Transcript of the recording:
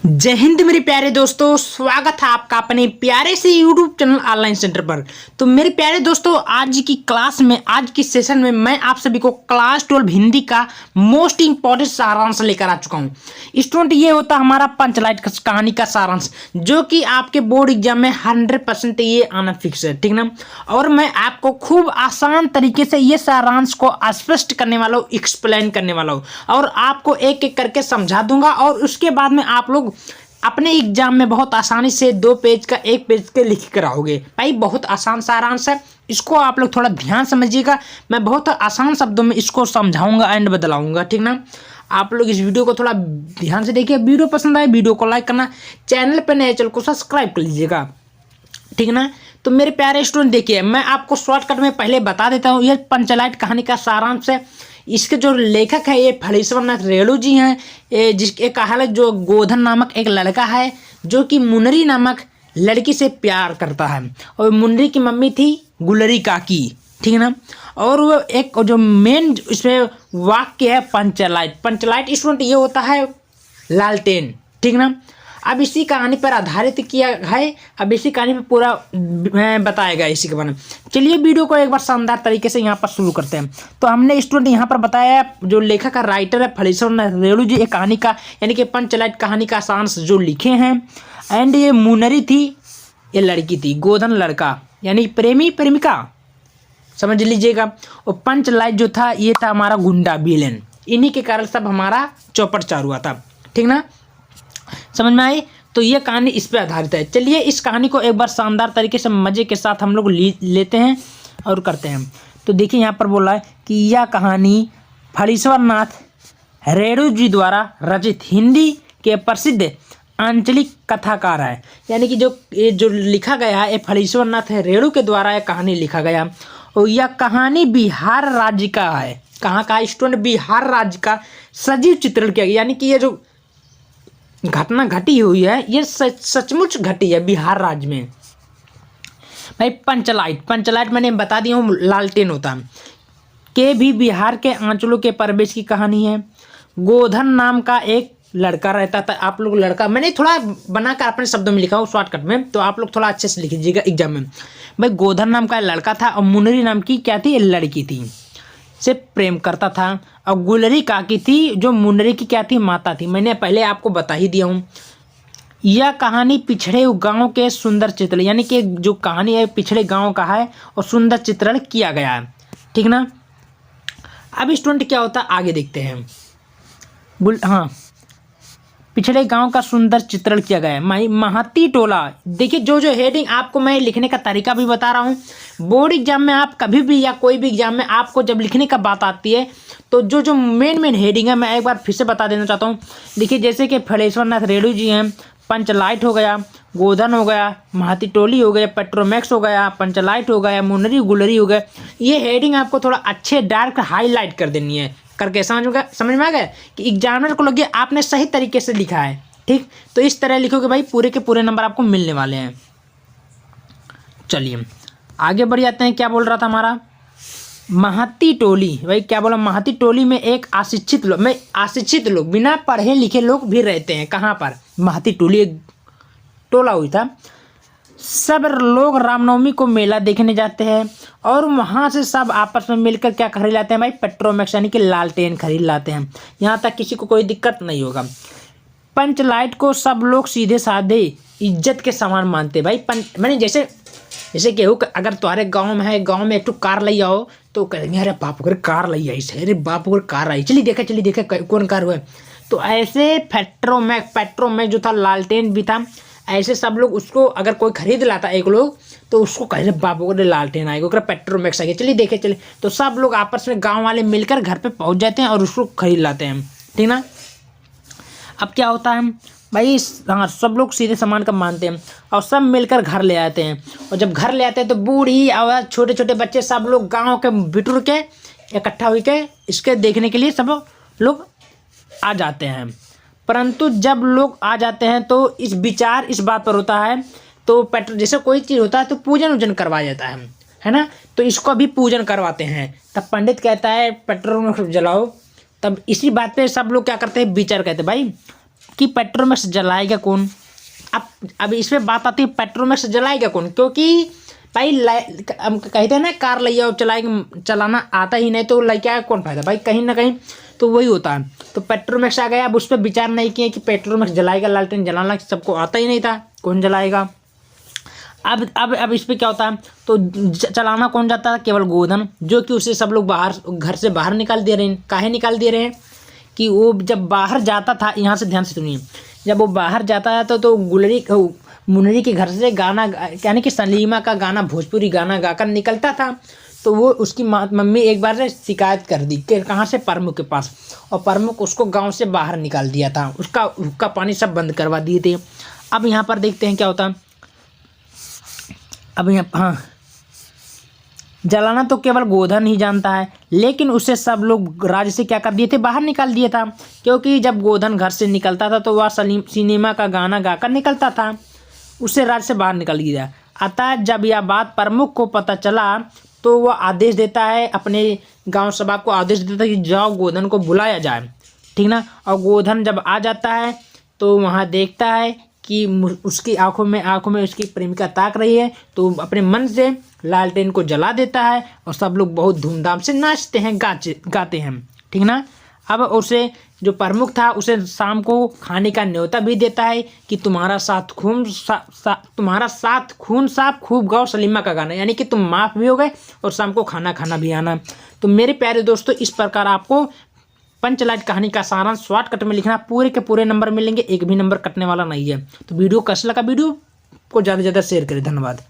जय हिंद मेरे प्यारे दोस्तों, स्वागत है आपका अपने प्यारे से यूट्यूब चैनल ऑनलाइन सेंटर पर। तो मेरे प्यारे दोस्तों, आज की क्लास में, आज की सेशन में मैं आप सभी को क्लास 12 हिंदी का मोस्ट इंपॉर्टेंट सारांश लेकर आ चुका हूं। स्टूडेंट, ये होता हमारा पंचलाइट कहानी का सारांश, जो कि आपके बोर्ड एग्जाम में 100% ये आना फिक्स है, ठीक ना। और मैं आपको खूब आसान तरीके से ये सारांश को स्पष्ट करने वाला हूँ, एक्सप्लेन करने वाला हूँ, और आपको एक एक करके समझा दूंगा। और उसके बाद में आप लोग अपने एग्जाम में बहुत आसानी से 2 पेज का 1 पेज के लिख कर आओगे। भाई बहुत आसान सारांश है, इसको आप लोग थोड़ा ध्यान समझिएगा। मैं बहुत आसान शब्दों में इसको समझाऊंगा एंड बदलाऊंगा, ठीक ना। आप लोग इस वीडियो को थोड़ा ध्यान से देखिए। वीडियो पसंद आए वीडियो को लाइक करना, चैनल पर नए चैनल को सब्सक्राइब कर लीजिएगा, ठीक ना। तो मेरे प्यारे स्टूडेंट, देखिए मैं आपको शॉर्टकट में पहले बता देता हूँ। यह पंचलाइट कहानी का सारांश है। इसके जो लेखक है ये फणीश्वर नाथ रेणु जी हैं, जिसके कहा है जो गोधन नामक एक लड़का है जो कि मुनरी नामक लड़की से प्यार करता है, और मुनरी की मम्मी थी गुलरी काकी, ठीक है ना। और वो एक जो मेन इसमें वाक्य है पंचलाइट। पंचलाइट स्टूडेंट ये होता है लालटेन, ठीक ना। अब इसी कहानी पर आधारित किया है, अब इसी कहानी पर पूरा बताया गया इसी के बारे में। चलिए वीडियो को एक बार शानदार तरीके से यहाँ पर शुरू करते हैं। तो हमने स्टूडेंट यहाँ पर बताया, जो लेखक का राइटर है फणीश्वर नाथ रेणु जी, एक कहानी का यानी कि पंचलाइट कहानी का सारांश जो लिखे हैं। एंड ये मुनरी थी, ये लड़की थी, गोधन लड़का यानी प्रेमी प्रेमिका, समझ लीजिएगा। और पंचलाइट जो था ये था हमारा गुंडा विलेन। इन्हीं के कारण सब हमारा चौपट चार हुआ था, ठीक ना। समझ में आई। तो ये कहानी इस पे आधारित है। चलिए इस कहानी को एक बार शानदार तरीके से मजे के साथ हम लोग लेते हैं और करते हैं। तो देखिए यहाँ पर बोला है कि यह कहानी फणीश्वर नाथ रेणु जी द्वारा रचित हिंदी के प्रसिद्ध आंचलिक कथाकार है। यानी कि जो लिखा गया है, ये फणीश्वर नाथ रेणु के द्वारा यह कहानी लिखा गया। और यह कहानी बिहार राज्य का है। कहाँ का स्टूडेंट? बिहार राज्य का सजीव चित्रण किया गया। यानी कि ये जो घटना घटी हुई है ये सचमुच घटी है बिहार राज्य में। भाई पंचलाइट मैंने बता दिया हूँ, लालटेन होता है के भी बिहार के आंचलों के प्रवेश की कहानी है। गोधन नाम का एक लड़का रहता था। आप लोग लड़का मैंने थोड़ा बनाकर अपने शब्दों में लिखा हूँ शॉर्टकट में, तो आप लोग थोड़ा अच्छे से लिख लीजिएगा एग्जाम में। भाई गोधन नाम का लड़का था और मुनरी नाम की क्या थी, लड़की थी, से प्रेम करता था। और गुलरी काकी थी जो मुनरी की क्या थी, माता थी। मैंने पहले आपको बता ही दिया हूँ। यह कहानी पिछड़े गांव के सुंदर चित्रण, यानी कि जो कहानी है पिछड़े गांव का है और सुंदर चित्रण किया गया है, ठीक ना। अब स्टूडेंट क्या होता है आगे देखते हैं। हाँ, पिछड़े गांव का सुंदर चित्रण किया गया है। महाती टोला। देखिए जो हेडिंग आपको मैं लिखने का तरीका भी बता रहा हूँ। बोर्ड एग्जाम में आप कभी भी या कोई भी एग्जाम में आपको जब लिखने का बात आती है तो जो मेन हेडिंग है मैं एक बार फिर से बता देना चाहता हूँ। देखिए जैसे कि फणीश्वर नाथ रेणु जी हैं, पंचलाइट हो गया, गोधन हो गया, महाती टोली हो गया, पेट्रोमैक्स हो गया, पंचलाइट हो गया, मुनरी गुलरी हो गया। ये हेडिंग आपको थोड़ा अच्छे डार्क हाईलाइट कर देनी है, करके समझ में आ गया कि एग्जामिनर को लगे आपने सही तरीके से लिखा है, ठीक। तो इस तरह लिखोगे भाई पूरे के पूरे नंबर आपको मिलने वाले हैं। चलिए आगे बढ़ जाते हैं। क्या बोल रहा था हमारा महाती टोली। भाई क्या बोला, महाती टोली में एक अशिक्षित लोग बिना पढ़े लिखे लोग भी रहते हैं। कहाँ पर? महाती टोली एक टोला हुई था। सब लोग रामनवमी को मेला देखने जाते हैं और वहाँ से सब आपस में मिलकर क्या खरीद लाते हैं भाई, पेट्रोमैक्स यानी कि लालटेन खरीद लाते हैं। यहाँ तक किसी को कोई दिक्कत नहीं होगा। पंचलाइट को सब लोग सीधे साधे इज्जत के समान मानते भाई। मैंने जैसे केहू अगर तुम्हारे गांव में है, गांव में एक कार ले आओ तो कहेंगे अरे बाप अगर कार ले आई, अरे बाप अगर कार आई, चलिए देखे कौन कार हुआ। तो ऐसे पेट्रोमैक्स जो था, लालटेन भी था। ऐसे सब लोग उसको अगर कोई खरीद लाता एक लोग तो उसको कहे बाबू को लालटेन आएगा, पेट्रोमैक्स आएगा, चलिए। तो सब लोग आपस में गांव वाले मिलकर घर पे पहुंच जाते हैं और उसको खरीद लाते हैं, ठीक ना। अब क्या होता है भाई, हाँ सब लोग सीधे सामान का मानते हैं और सब मिलकर घर ले आते हैं। और जब घर ले आते हैं तो बूढ़ी और छोटे छोटे बच्चे सब लोग गाँव के बिटुर के इकट्ठा होकर इसके देखने के लिए सब लोग आ जाते हैं। परंतु जब लोग आ जाते हैं तो इस बात पर होता है, तो जैसे कोई चीज़ होता है तो पूजन करवाया जाता है ना। तो इसको भी पूजन करवाते हैं। तब पंडित कहता है पेट्रोल जलाओ। तब इसी बात पे सब लोग क्या करते हैं, विचार कहते हैं भाई कि पेट्रोमैक्स जलाएगा कौन। अब इस पे बात आती है पेट्रोमैक्स जलाएगा कौन, क्योंकि भाई हम कहते हैं ना कार ले आओ चलाना आता ही नहीं तो लेके कौन फायदा भाई, कहीं ना कहीं तो वही होता है। तो पेट्रोमैक्स आ गया, अब उस पर विचार नहीं किए कि पेट्रोमैक्स जलाएगा, लालटेन जलाना सबको आता ही नहीं था, कौन जलाएगा। अब इस पे क्या होता है, तो चलाना कौन जाता है, केवल गोधन, जो कि उसे सब लोग बाहर घर से बाहर निकाल दे रहे हैं। काहे निकाल दे रहे हैं कि वो जब बाहर जाता था, यहाँ से ध्यान से सुनिए, जब वो बाहर जाता है तो मुनरी के घर से गाना यानी कि सलीमा का गाना भोजपुरी गाना गाकर निकलता था। तो वो उसकी मम्मी एक बार से शिकायत कर दी कि कहाँ से, प्रमुख के पास, और प्रमुख उसको गांव से बाहर निकाल दिया था, उसका हुक्का पानी सब बंद करवा दिए थे। अब यहाँ पर देखते हैं क्या होता है। अब यहाँ हाँ, जलाना तो केवल गोधन ही जानता है, लेकिन उसे सब लोग राज्य से क्या कर दिए थे, बाहर निकाल दिया था, क्योंकि जब गोधन घर से निकलता था तो वह सिनेमा का गाना गाकर निकलता था, उसे राज्य से बाहर निकल दिया। अतः जब यह बात प्रमुख को पता चला तो वह आदेश देता है, अपने गांव सभा को आदेश देता है कि जाओ गोधन को बुलाया जाए, ठीक ना। और गोधन जब आ जाता है तो वहाँ देखता है कि उसकी आंखों में उसकी प्रेमिका ताक रही है, तो अपने मन से लालटेन को जला देता है और सब लोग बहुत धूमधाम से नाचते हैं, गाते हैं, ठीक ना। अब उसे जो प्रमुख था उसे शाम को खाने का न्योता भी देता है कि तुम्हारा साथ खून साफ खूब गाओ सलीमा का गाना, यानी कि तुम माफ़ भी हो गए और शाम को खाना खाना भी आना। तो मेरे प्यारे दोस्तों, इस प्रकार आपको पंचलाइट कहानी का सारांश शॉर्टकट में लिखना, पूरे के पूरे नंबर मिलेंगे, एक भी नंबर कटने वाला नहीं है। तो वीडियो कैसा लगा, वीडियो को ज़्यादा से ज़्यादा शेयर करें। धन्यवाद।